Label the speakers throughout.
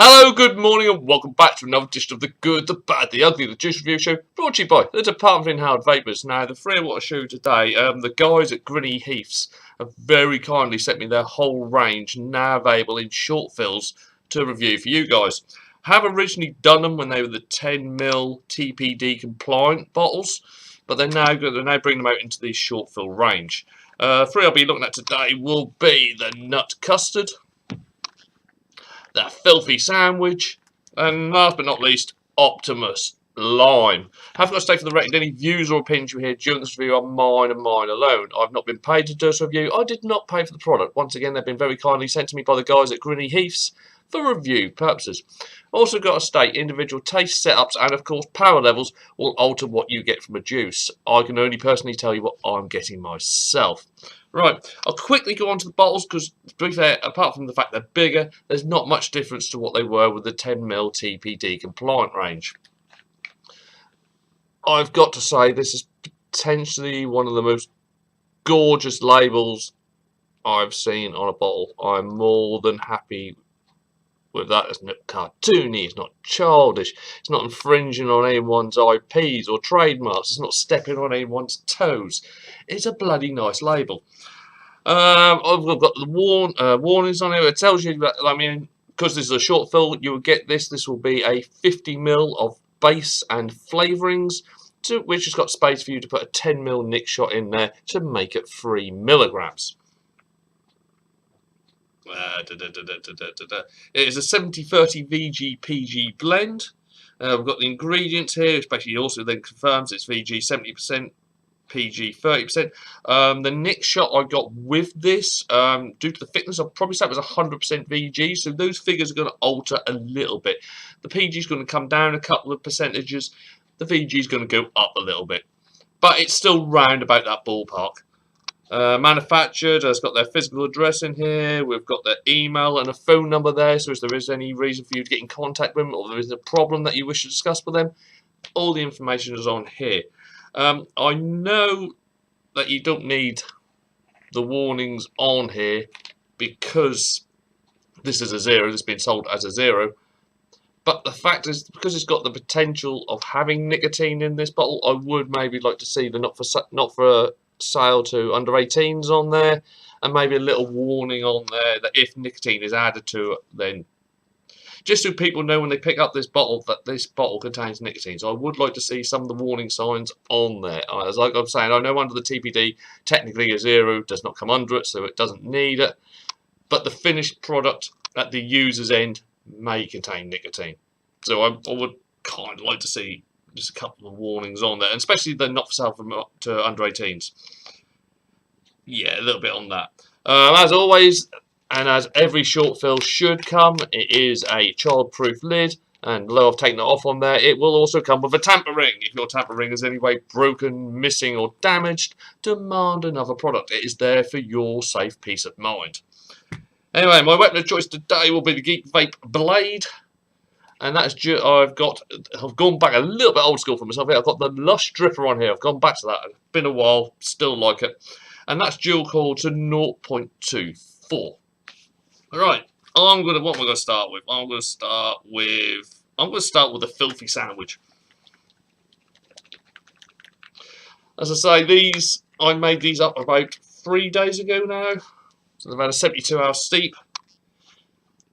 Speaker 1: Hello, good morning, and welcome back to another edition of the Good, the Bad, the Ugly, the Juice Review Show, brought to you by the Department of Inhaled Vapours. Now, the three I want to show you today, the guys at Grinny Heaths have very kindly sent me their whole range, now available in short fills, to review for you guys. I have originally done them when they were the 10ml TPD compliant bottles, but they're now bringing them out into the short fill range. Three I'll be looking at today will be the Nut Custard, the Filthy Sandwich, and last but not least, Optimus Lime. I have got to state for the record, any views or opinions you hear during this review are mine and mine alone. I've not been paid to do this review. I did not pay for the product. Once again, they've been very kindly sent to me by the guys at Grinny Heaths for review purposes. Also got to state, individual taste setups and of course power levels will alter what you get from a juice. I can only personally tell you what I'm getting myself. Right, I'll quickly go on to the bottles because, to be fair, apart from the fact they're bigger, there's not much difference to what they were with the 10ml TPD compliant range. I've got to say, this is potentially one of the most gorgeous labels I've seen on a bottle. I'm more than happy with that. It's not cartoony, it's not childish, it's not infringing on anyone's IPs or trademarks, it's not stepping on anyone's toes. It's a bloody nice label. I've got the warnings on it. It tells you that, I mean, because this is a short fill, you will get this. This will be a 50ml of base and flavourings, which has got space for you to put a 10ml nick shot in there to make it 3 milligrams. It is a 70-30 VG-PG blend. We've got the ingredients here, which basically also then confirms it's VG 70%, PG 30%. The nick shot I got with this, due to the thickness, I'd probably say it was 100% VG, so those figures are going to alter a little bit. The PG is going to come down a couple of percentages, the VG is going to go up a little bit, but it's still round about that ballpark. Manufactured, it's got their physical address in here, we've got their email and a phone number there, so if there is any reason for you to get in contact with them or there is a problem that you wish to discuss with them, all the information is on here. I know that you don't need the warnings on here because this is a zero, this has been sold as a zero, but the fact is, because it's got the potential of having nicotine in this bottle, I would maybe like to see the not for sale to under 18s on there, and maybe a little warning on there that if nicotine is added to it, then just so people know when they pick up this bottle that this bottle contains nicotine. So I would like to see some of the warning signs on there. As like I'm saying, I know under the TPD technically a zero does not come under it, so it doesn't need it, but the finished product at the user's end may contain nicotine. So I would kind of like to see just a couple of warnings on there, and especially the not for sale to under 18s. Yeah, a little bit on that. As always, and as every short fill should come, it is a child-proof lid, and although I've taken it off on there, it will also come with a tamper ring. If your tamper ring is anyway broken, missing or damaged, demand another product. It is there for your safe peace of mind. Anyway, my weapon of choice today will be the Geek Vape Blade. And that's I've gone back a little bit old school for myself here. I've got the Lush Dripper on here. I've gone back to that. It's been a while, still like it. And that's dual core to 0.24. Alright, what am I going to start with? I'm going to start with the Filthy Sandwich. As I say, I made these up about 3 days ago now. So they've had a 72-hour steep.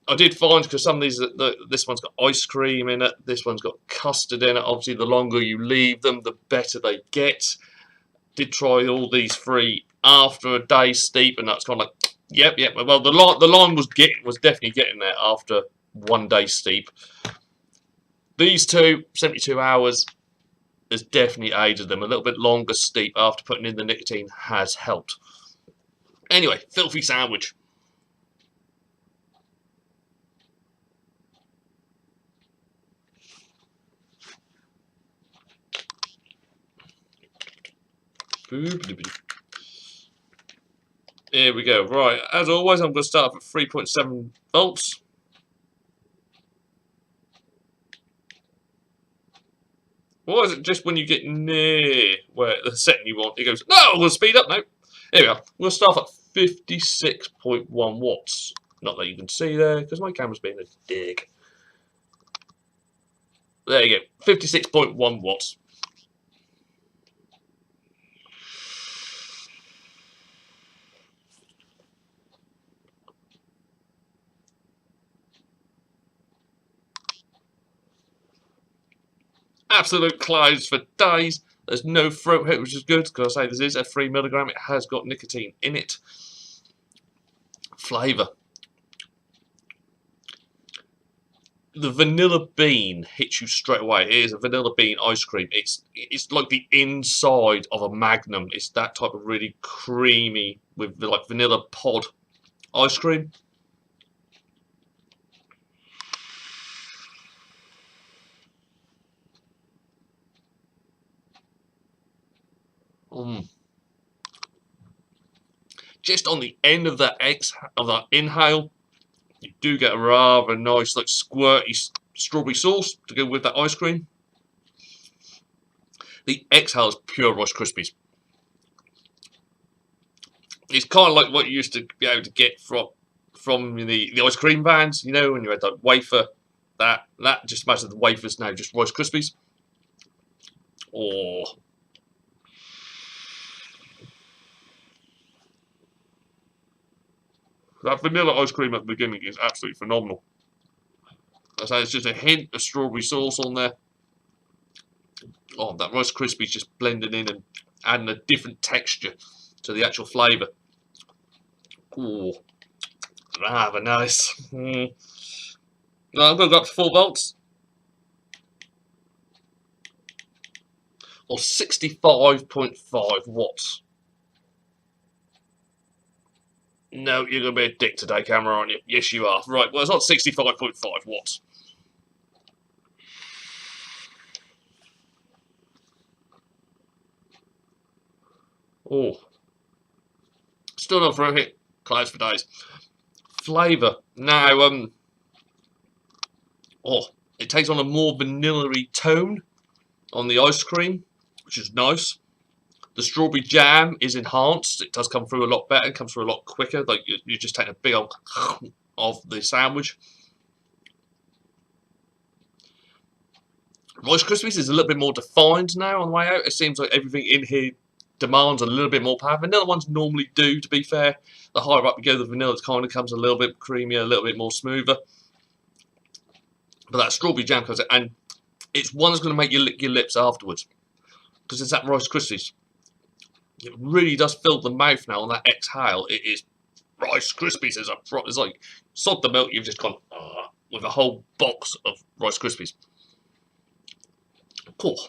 Speaker 1: I did find, because some of these, this one's got ice cream in it, this one's got custard in it. Obviously, the longer you leave them, the better they get. Did try all these three after a day steep, and that's kind of like, yep. Well, the line was definitely getting there after 1 day steep. These two, 72 hours, has definitely aided them. A little bit longer steep after putting in the nicotine has helped. Anyway, Filthy Sandwich. Here we go. Right, as always, I'm going to start off at 3.7 volts. Why is it just when you get near where the setting you want, it goes, no, I'm going to speed up now. Here we are. We'll start at 56.1 watts. Not that you can see there, because my camera's being a dick. There you go, 56.1 watts. Absolute clouds for days. There's no throat hit, which is good, because I say this is a 3 milligram. It has got nicotine in it. Flavour. The vanilla bean hits you straight away. It is a vanilla bean ice cream. It's like the inside of a Magnum. It's that type of really creamy with like vanilla pod ice cream. Just on the end of that inhale, you do get a rather nice, like, squirty strawberry sauce to go with that ice cream. The exhale is pure Rice Krispies. It's kind of like what you used to be able to get from the ice cream vans, you know, when you had that wafer. That just imagine the wafers now, just Rice Krispies. Oh. That vanilla ice cream at the beginning is absolutely phenomenal. I say it's just a hint of strawberry sauce on there. Oh, that Rice Krispies just blending in and adding a different texture to the actual flavour. Oh, rather nice. Now I'm going to go up to 4 volts. Or 65.5 watts. No, you're going to be a dick today, camera, aren't you? Yes, you are. Right, well, it's not 65.5 watts. Oh. Still not for a hit. Clouds for days. Flavour. Now, oh, it takes on a more vanilla-y tone on the ice cream, which is nice. The strawberry jam is enhanced. It does come through a lot better. It comes through a lot quicker. Like you're just taking a big old of the sandwich. Rice Krispies is a little bit more defined now on the way out. It seems like everything in here demands a little bit more power. Vanilla ones normally do, to be fair. The higher up you go, the vanilla kind of comes a little bit creamier, a little bit more smoother. But that strawberry jam comes out, and it's one that's going to make you lick your lips afterwards. Because it's that Rice Krispies. It really does fill the mouth now on that exhale. It is Rice Krispies. It's like sod the milk. You've just gone with a whole box of Rice Krispies. Cool.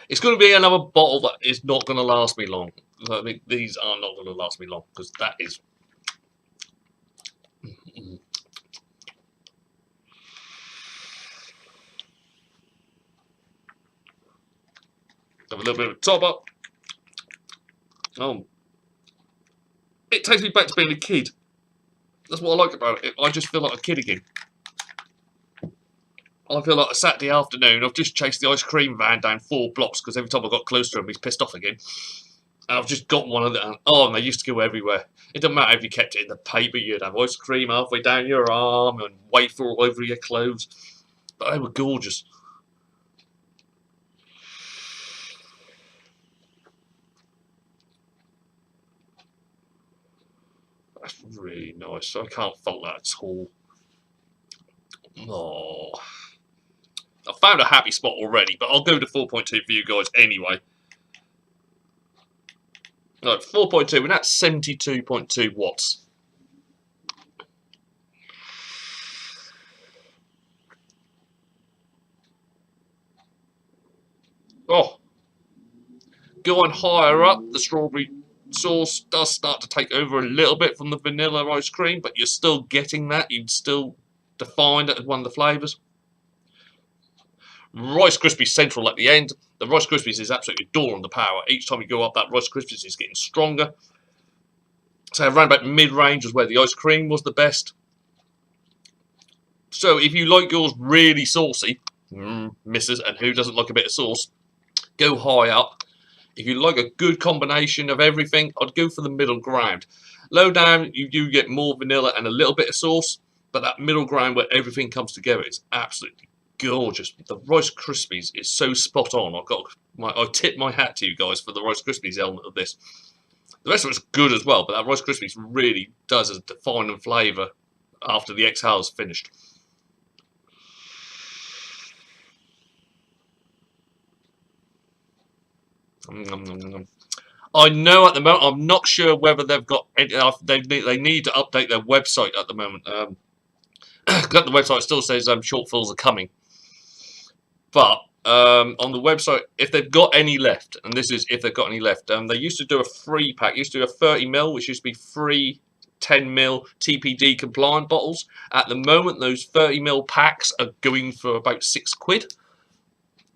Speaker 1: It's going to be another bottle that is not going to last me long. I mean, these are not going to last me long because that is. Have a little bit of a top up. It takes me back to being a kid. That's what I like about it. I just feel like a kid again. I feel like a Saturday afternoon. I've just chased the ice cream van down 4 blocks because every time I got close to him, he's pissed off again. And I've just got one of them. Oh, and they used to go everywhere. It doesn't matter if you kept it in the paper. You'd have ice cream halfway down your arm and wafer all over your clothes. But they were gorgeous. That's really nice. I can't fault that at all. Oh. I found a happy spot already, but I'll go to 4.2 for you guys anyway. Right, 4.2, and that's 72.2 watts. Oh. Going higher up, the strawberry sauce does start to take over a little bit from the vanilla ice cream, but you're still getting that. You'd still define it as one of the flavours. Rice Krispies central at the end. The Rice Krispies is absolutely adoring the power. Each time you go up, that Rice Krispies is getting stronger. So around about mid-range was where the ice cream was the best. So if you like yours really saucy, misses, and who doesn't like a bit of sauce, go high up. If you like a good combination of everything, I'd go for the middle ground. Low down, you do get more vanilla and a little bit of sauce. But that middle ground where everything comes together is absolutely gorgeous. The Rice Krispies is so spot on. I tip my hat to you guys for the Rice Krispies element of this. The rest of it's good as well, but that Rice Krispies really does a defining flavour after the exhale's finished. I know at the moment, I'm not sure whether they've got any, they need to update their website at the moment. Got the website still says shortfills are coming, but on the website, if they've got any left, and this is if they've got any left, they used to do a free pack. Used to do a 30ml, which used to be free 10ml TPD compliant bottles. At the moment, those 30ml packs are going for about £6.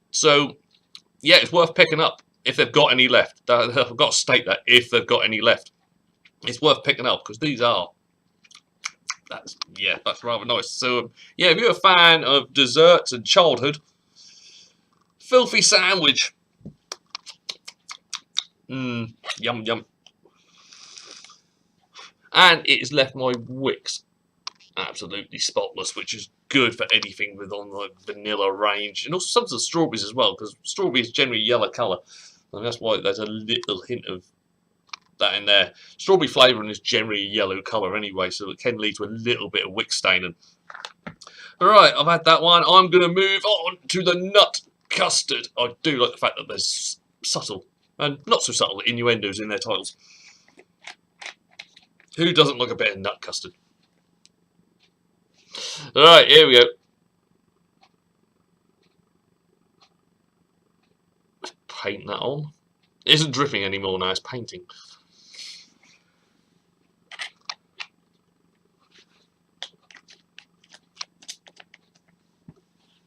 Speaker 1: So yeah, it's worth picking up if they've got any left. I've got to state that if they've got any left, it's worth picking up because these are. That's rather nice. So yeah, if you're a fan of desserts and childhood, filthy sandwich. Yum yum. And it has left my wicks absolutely spotless, which is good for anything with on the vanilla range, and also some of the strawberries as well, because strawberry is generally yellow colour, and that's why there's a little hint of that in there. Strawberry flavouring is generally a yellow colour anyway, so it can lead to a little bit of wick staining. Alright, I've had that one. I'm going to move on to the Nut Custard. I do like the fact that there's subtle, and not so subtle, innuendos in their titles. Who doesn't like a bit of Nut Custard? Alright, here we go. Let's paint that on. It isn't dripping anymore now, it's painting.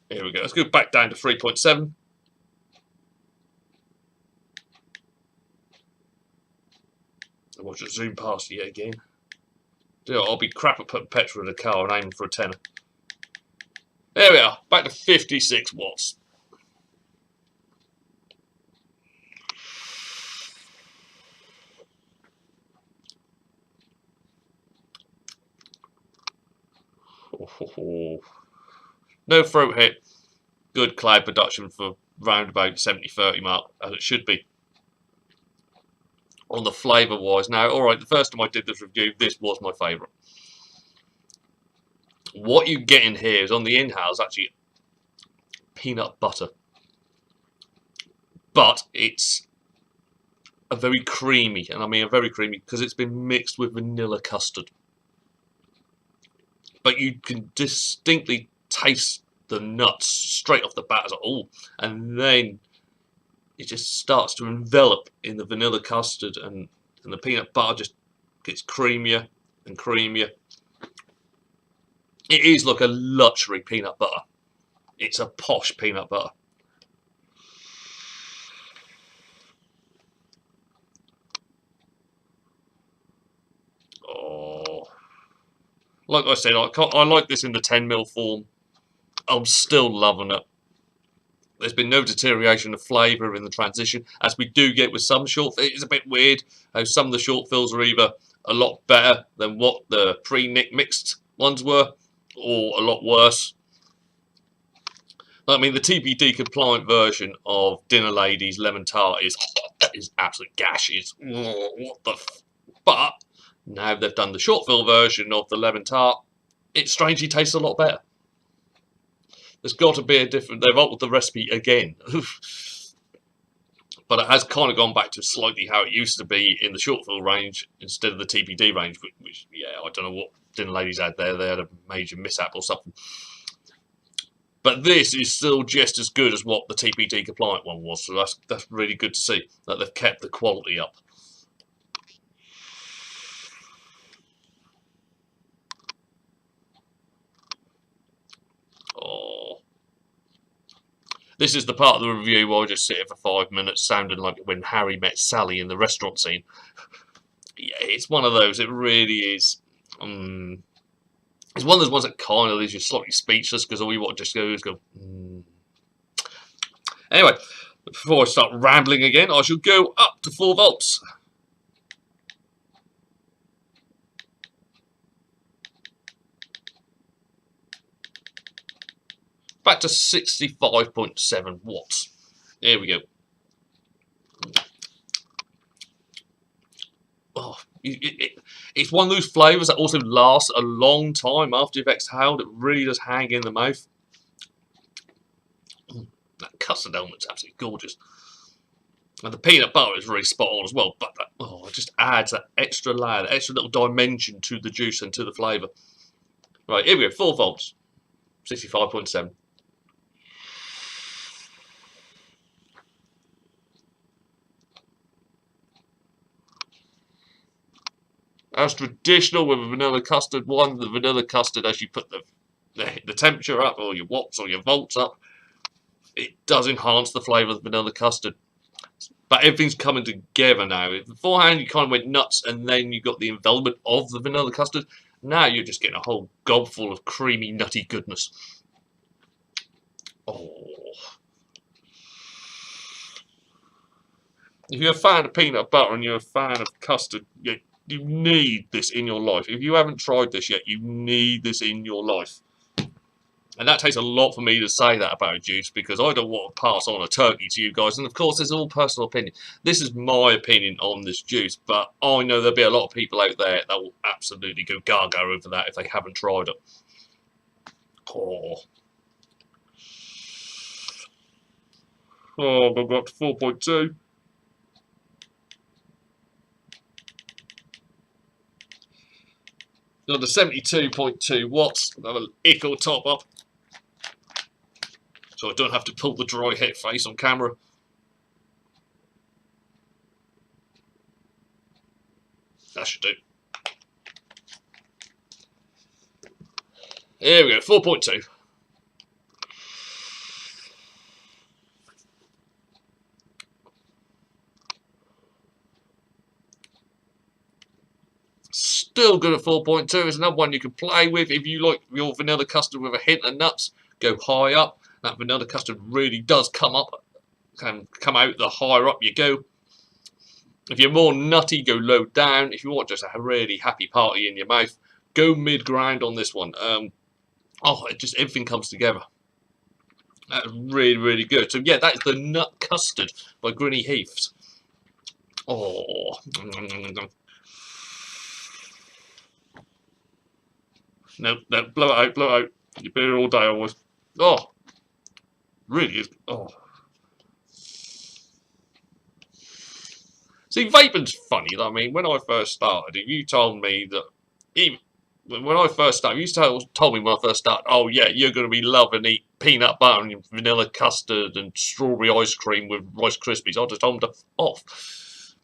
Speaker 1: Here we go. Let's go back down to 3.7. I want to zoom past you again. I'll be crap at putting petrol in a car and aiming for a tenner. There we are. Back to 56 watts. No throat hit. Good cloud production for round about 70-30 mark, as it should be. On the flavour wise, now, alright, the first time I did this review, this was my favourite. What you get in here is on the inhales actually peanut butter, but it's a very creamy, and I mean a very creamy because it's been mixed with vanilla custard. But you can distinctly taste the nuts straight off the bat as oh, and then it just starts to envelop in the vanilla custard, and the peanut butter just gets creamier and creamier. It is like a luxury peanut butter. It's a posh peanut butter. Oh, like I said, I like this in the 10ml form. I'm still loving it. There's been no deterioration of flavour in the transition, as we do get with some short. It's a bit weird how some of the short fills are either a lot better than what the pre-mixed ones were, or a lot worse. I mean, the TPD compliant version of Dinner Ladies Lemon Tart is absolute gashes. What the? But now they've done the short fill version of the Lemon Tart, it strangely tastes a lot better. There's got to be a different. They've altered the recipe again, but it has kind of gone back to slightly how it used to be in the short fill range instead of the TPD range. Which yeah, I don't know what Dinner Ladies had there. They had a major mishap or something. But this is still just as good as what the TPD compliant one was. So that's really good to see that they've kept the quality up. Oh. This is the part of the review where I just sit here for 5 minutes sounding like when Harry met Sally in the restaurant scene. Yeah, it's one of those. It really is. It's one of those ones that kind of leaves you slightly speechless because all you want to just go is go. Anyway, before I start rambling again, I shall go up to 4 volts. back to 65.7 watts. Here we go. Oh, it's one of those flavours that also lasts a long time after you've exhaled. It really does hang in the mouth. That custard element's absolutely gorgeous. And the peanut butter is really spot on as well. But that, it just adds that extra layer, that extra little dimension to the juice and to the flavour. Right, here we go. 4 volts. 65.7. As traditional with a vanilla custard one, the vanilla custard, as you put the temperature up, or your watts or your volts up, it does enhance the flavour of the vanilla custard. But everything's coming together now. Beforehand, you kind of went nuts, and then you got the envelopment of the vanilla custard. Now you're just getting a whole gobful of creamy, nutty goodness. Oh. If you're a fan of peanut butter and you're a fan of custard, you need this in your life. If you haven't tried this yet, you need this in your life. And that takes a lot for me to say that about a juice, because I don't want to pass on a turkey to you guys. And of course, it's all personal opinion. This is my opinion on this juice, but I know there'll be a lot of people out there that will absolutely go gaga over that if they haven't tried it. Oh, I've got up to 4.2. Got to 72.2 watts. Another equal top up, so I don't have to pull the dry het face on camera. That should do. Here we go, 4.2. Still good at 4.2. It's another one you can play with. If you like your vanilla custard with a hint of nuts, go high up. That vanilla custard really does come up, can come out the higher up you go. If you're more nutty, go low down. If you want just a really happy party in your mouth, go mid-ground on this one. It just, everything comes together. That's really, really good. So yeah, that is the Nut Custard by Grinny Heaths. Oh. No, blow it out, blow it out. You've been here all day almost. Oh, really is. Oh. See, vaping's funny. I mean, when I first started, if you told me that, even when I first started, you told me when I first started, oh yeah, you're going to be loving eat peanut butter and vanilla custard and strawberry ice cream with Rice Krispies, I'd have told them to off.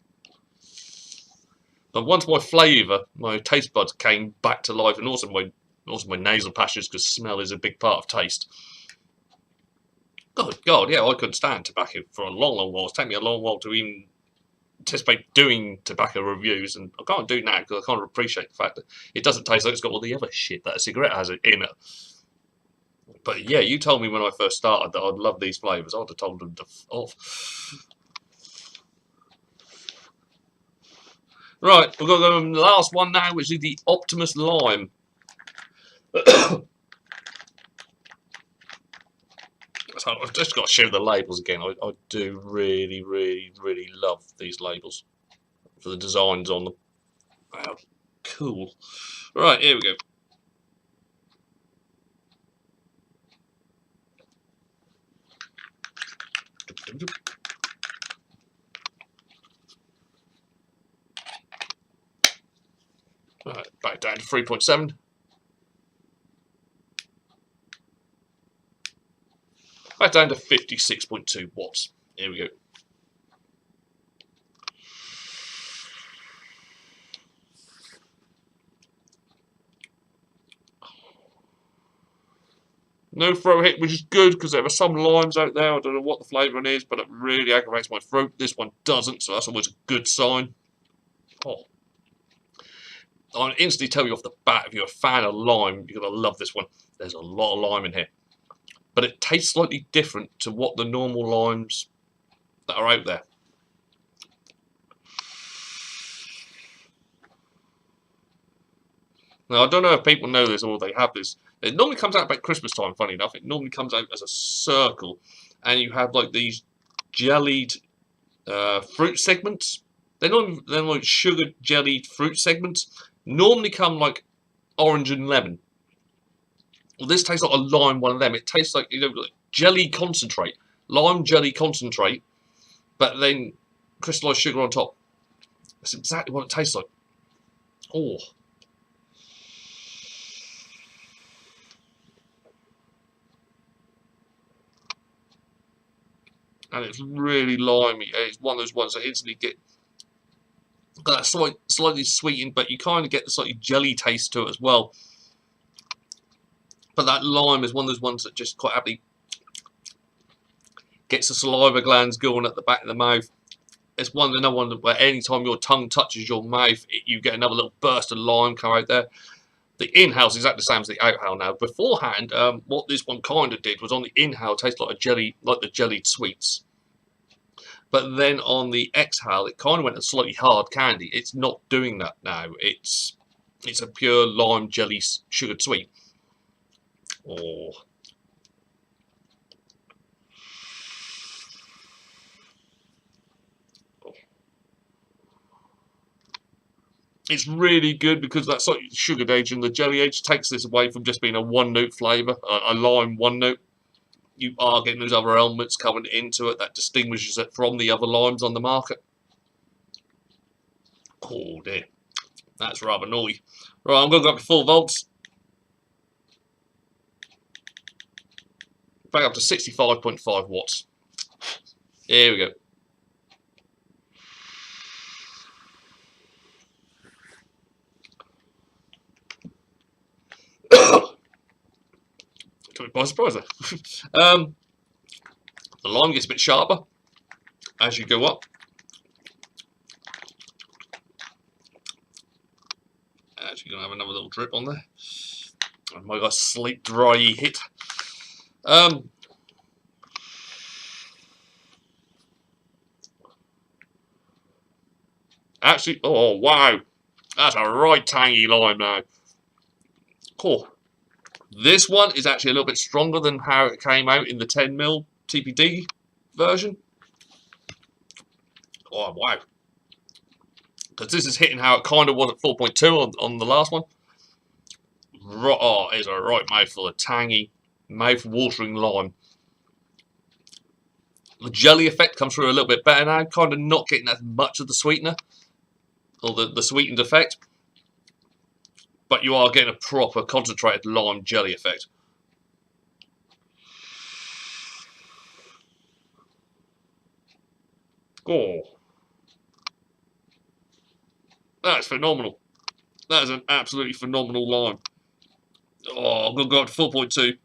Speaker 1: But once my flavour, my taste buds came back to life, and also my nasal passages, because smell is a big part of taste. Oh God, yeah, I couldn't stand tobacco for a long, long while. It's taken me a long while to even anticipate doing tobacco reviews, and I can't do now because I can't appreciate the fact that it doesn't taste like it's got all the other shit that a cigarette has in it. But yeah, you told me when I first started that I'd love these flavours. I'd have told them to off. Right, we've got the last one now, which is the Optimus Lime. So I've just got to show the labels again. I do really, really, really love these labels for the designs on them. Wow, cool. Right, here we go. Right, back down to 3.7. Back down to 56.2 watts. Here we go. No throat hit, which is good because there are some limes out there. I don't know what the flavouring is, but it really aggravates my throat. This one doesn't, so that's always a good sign. Oh. I'll instantly tell you off the bat, if you're a fan of lime, you're going to love this one. There's a lot of lime in here. But it tastes slightly different to what the normal limes that are out there. Now, I don't know if people know this or they have this. It normally comes out about Christmas time, funny enough. It normally comes out as a circle. And you have like these jellied fruit segments. They're like sugar jellied fruit segments. Normally come like orange and lemon. Well, this tastes like a lime one of them. It tastes like, like jelly concentrate. Lime jelly concentrate. But then crystallized sugar on top. That's exactly what it tastes like. Oh. And it's really limey. It's one of those ones that instantly get that slightly sweetened, but you kind of get the slightly jelly taste to it as well. But that lime is one of those ones that just quite happily gets the saliva glands going at the back of the mouth. It's another one where anytime your tongue touches your mouth, you get another little burst of lime come out there. The inhale is exactly the same as the outhale now. Beforehand, what this one kind of did was on the inhale, it tasted like a jelly, like the jellied sweets. But then on the exhale, it kind of went a slightly hard candy. It's not doing that now. It's a pure lime jelly sugared sweet. Oh. It's really good because that sort of sugared edge and the jelly edge takes this away from just being a one-note flavour, a lime one-note. You are getting those other elements coming into it that distinguishes it from the other limes on the market. Oh dear, that's rather naughty. Right, I'm going to go up to 4 volts. Back up to 65.5 watts. Here we go. Took me by surprise there. The lime gets a bit sharper as you go up. Actually, going to have another little drip on there. Oh my god, sleep dry hit. Actually, oh wow, that's a right tangy lime now. Cool. This one is actually a little bit stronger than how it came out in the 10mm TPD version. Oh wow. Because this is hitting how it kind of was at 4.2 on the last one. Oh, it's a right mouthful of tangy, mouth-watering lime. The jelly effect comes through a little bit better now, kind of not getting as much of the sweetener, or the sweetened effect. But you are getting a proper concentrated lime jelly effect. Oh. That's phenomenal. That is an absolutely phenomenal lime. Oh, I'm going to go up to 4.2.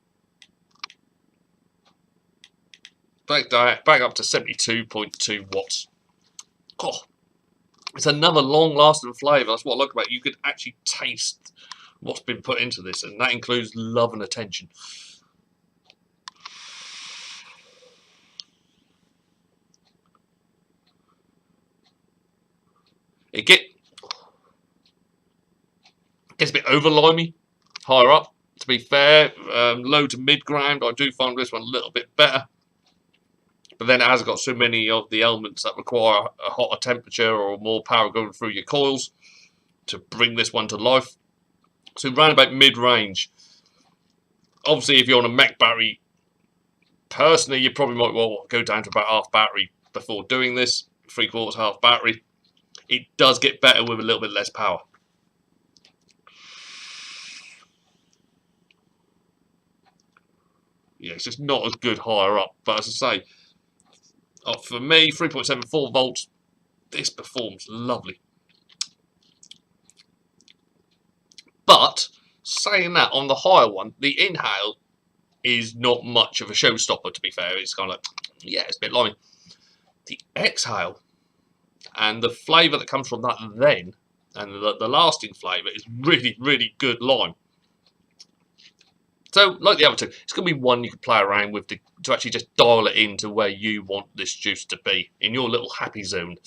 Speaker 1: Back up to 72.2 watts. Oh, it's another long-lasting flavour. That's what I like about it. You could actually taste what's been put into this, and that includes love and attention. It gets a bit over limey higher up. To be fair, low to mid ground, I do find this one a little bit better. But then it has got so many of the elements that require a hotter temperature or more power going through your coils to bring this one to life. So around about mid-range. Obviously, if you're on a mech battery, personally, you probably might well go down to about half battery before doing this. 3/4 half battery. It does get better with a little bit less power. Yeah, it's just not as good higher up. But as I say, for me, 3.74 volts, this performs lovely. But, saying that, on the higher one, the inhale is not much of a showstopper, to be fair. It's kind of like, yeah, it's a bit limey. The exhale and the flavour that comes from that then, and the lasting flavour, is really, really good lime. So, like the other two, it's going to be one you can play around with to actually just dial it into where you want this juice to be, in your little happy zone.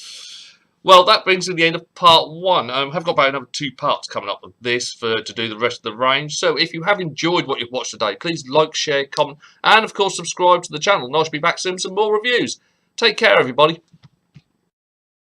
Speaker 1: Well, that brings to the end of part 1. I've got about another 2 parts coming up with this to do the rest of the range. So if you have enjoyed what you've watched today, please like, share, comment, and of course subscribe to the channel. And I shall be back soon with some more reviews. Take care, everybody.